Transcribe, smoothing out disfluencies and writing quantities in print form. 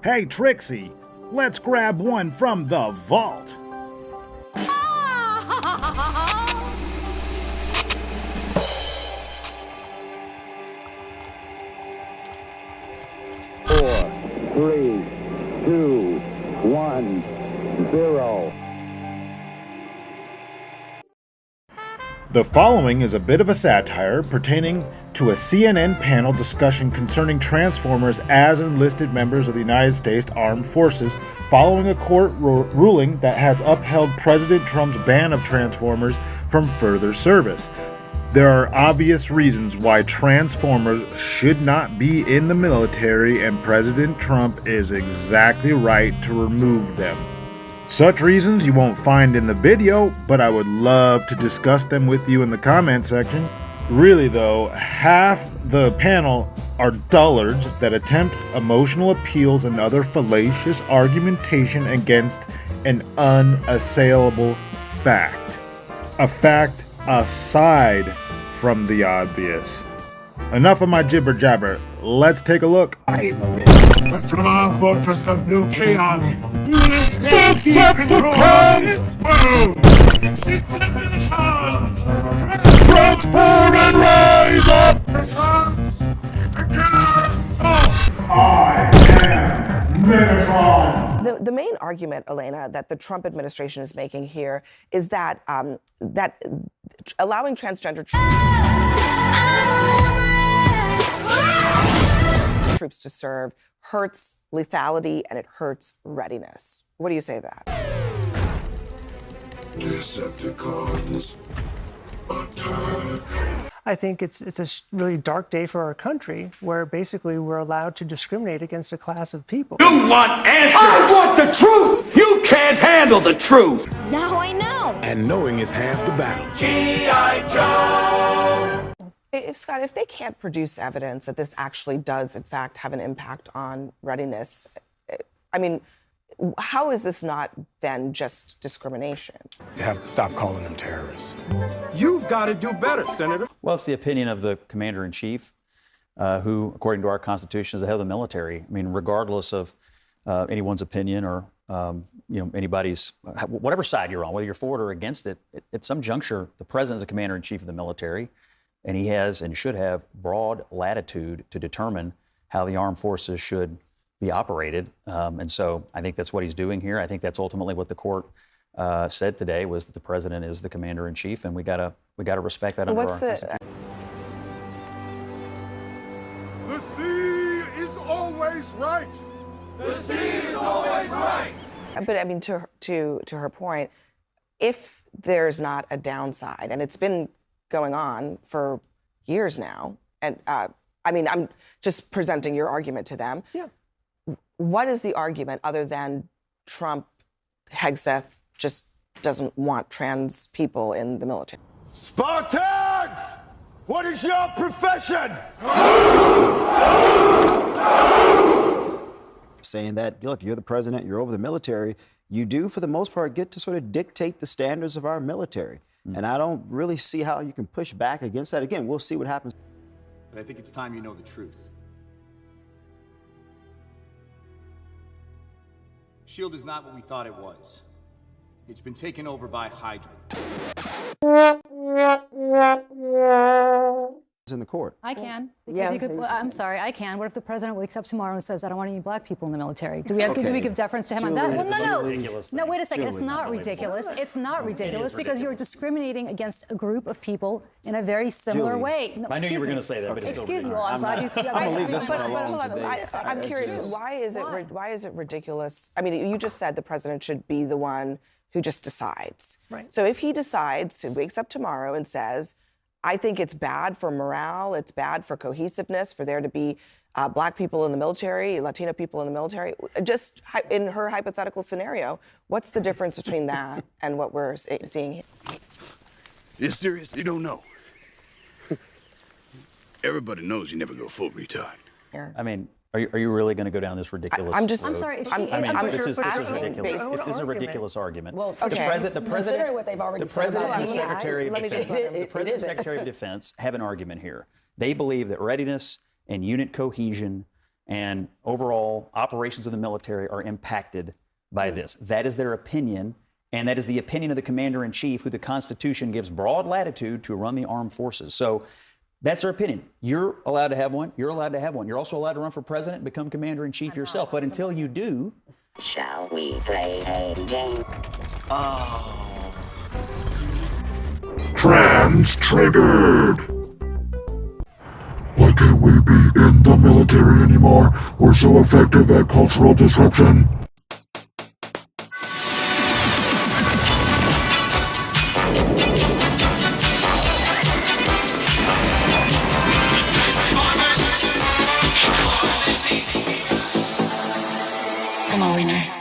Hey, Trixie, let's grab one from the vault. 4, 3, 2, 1, 0. The following is a bit of a satire pertaining to a CNN panel discussion concerning Transformers as enlisted members of the United States Armed Forces following a court ruling that has upheld President Trump's ban of Transformers from further service. There are obvious reasons why Transformers should not be in the military, and President Trump is exactly right to remove them. Such reasons you won't find in the video, but I would love to discuss them with you in the comment section. Really though, half the panel are dullards that attempt emotional appeals and other fallacious argumentation against an unassailable fact. A fact aside from the obvious. Enough of my jibber jabber. Let's take a look. But from our fortress of new chaos, Decepticons! Transform and rise up! I am Megatron! The main argument, Elena, that the Trump administration is making here is that that allowing transgender troops to serve hurts lethality and it hurts readiness. What do you say to that? Decepticons, attack! I think it's a really dark day for our country, where basically we're allowed to discriminate against a class of people. You want answers! I want the truth! You can't handle the truth! Now I know! And knowing is half the battle. G.I. Joe! Scott, if they can't produce evidence that this actually does, in fact, have an impact on readiness, I mean, how is this not then just discrimination? You have to stop calling them terrorists. You've got to do better, Senator. Well, it's the opinion of the commander-in-chief, who, according to our Constitution, is the head of the military. I mean, regardless of anyone's opinion or anybody's, whatever side you're on, whether you're for it or against it, at some juncture, the president is the commander-in-chief of the military, and he has and should have broad latitude to determine how the armed forces should be operated. And so I think that's what he's doing here. I think that's ultimately what the court said today, was that the president is the commander-in-chief, and we gotta respect that. What's The sea is always right. The sea is always right. But I mean, to her point, if there's not a downside, and it's been going on for years now, and I mean, I'm just presenting your argument to them. Yeah. What is the argument other than Trump, Hegseth, just doesn't want trans people in the military? Spartans! What is your profession? Saying that, look, you're the president, you're over the military, you do, for the most part, get to sort of dictate the standards of our military. And I don't really see how you can push back against that. Again, we'll see what happens. But I think it's time you know the truth. SHIELD is not what we thought it was. It's been taken over by Hydra. In the court. I can. I'm sorry, I can. What if the president wakes up tomorrow and says, I don't want any black people in the military? Do we give deference to him on that? Well, no. No, wait a second. It's not ridiculous. It's not ridiculous because you're discriminating against a group of people in a very similar way. No, I knew you were going to say that, but it's excuse me. Well, I'm glad you. I'm going to leave this one alone today. I'm curious. Why is it ridiculous? I mean, you just said the president should be the one who just decides. Right. So if he decides, he wakes up tomorrow and says, I think it's bad for morale, it's bad for cohesiveness, for there to be black people in the military, Latino people in the military. Just in her hypothetical scenario, what's the difference between that and what we're seeing here? You're serious? You don't know. Everybody knows you never go full retard. I mean, are you really going to go down this ridiculous road? I'm sorry. This is ridiculous. This is a ridiculous argument. Well, okay. The president, what they've already the president and said about Secretary of me. Defense, the president and Secretary of Defense have an argument here. They believe that readiness and unit cohesion And overall operations of the military are impacted by this. That is their opinion, and that is the opinion of the commander-in-chief, who the Constitution gives broad latitude to run the armed forces. So that's their opinion. You're allowed to have one. You're allowed to have one. You're also allowed to run for president and become commander-in-chief yourself. But until you do... Shall we play a game? Trans triggered. Why can't we be in the military anymore? We're so effective at cultural disruption. I'm a winner.